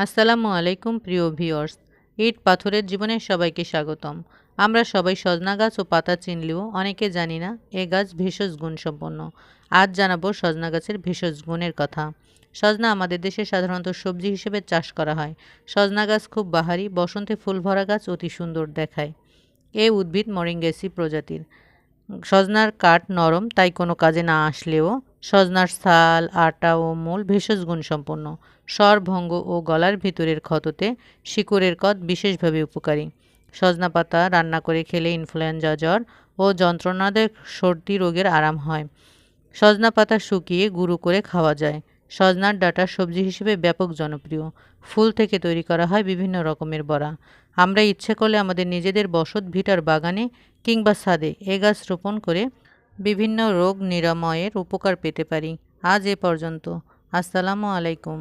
আসসালামু আলাইকুম প্রিয় ভিউয়ার্স। ইট পাথরের জীবনে সবাইকে স্বাগতম। আমরা সবাই সজনা গাছ ও পাতা চিনলেও অনেকে জানি না এ গাছ ভেষজ গুণসম্পন্ন। আজ জানাবো সজনা গাছের ভেষজ গুণের কথা। সজনা আমাদের দেশে সাধারণত সবজি হিসেবে চাষ করা হয়। সজনা গাছ খুব বাহারি, বসন্তে ফুল ভরা গাছ অতি সুন্দর দেখায়। এ উদ্ভিদ মরিঙ্গেসি প্রজাতির। সজনার কাঠ নরম, তাই কোনো কাজে না আসলেও সজনার ছাল, আটা ও মূল ভেষজ গুণসম্পন্ন। স্বরভঙ্গ ও গলার ভিতরের ক্ষততে শিকড়ের কদ বিশেষভাবে উপকারী। সজনা পাতা রান্না করে খেলে ইনফ্লুয়েঞ্জা জ্বর ও যন্ত্রণাদায়ক সর্দি রোগের আরাম হয়। সজনা পাতা শুকিয়ে গুঁড়ো করে খাওয়া যায়। সজনার ডাঁটা সবজি হিসেবে ব্যাপক জনপ্রিয়। ফুল থেকে তৈরি করা হয় বিভিন্ন রকমের বড়া। আমরা ইচ্ছে করলে আমাদের নিজেদের বসত ভিটার বাগানে কিংবা ছাদে এ গাছ রোপণ করে বিভিন্ন রোগ নিরাময়ের উপকার পেতে পারি। আজ এ পর্যন্ত। আসসালামু আলাইকুম।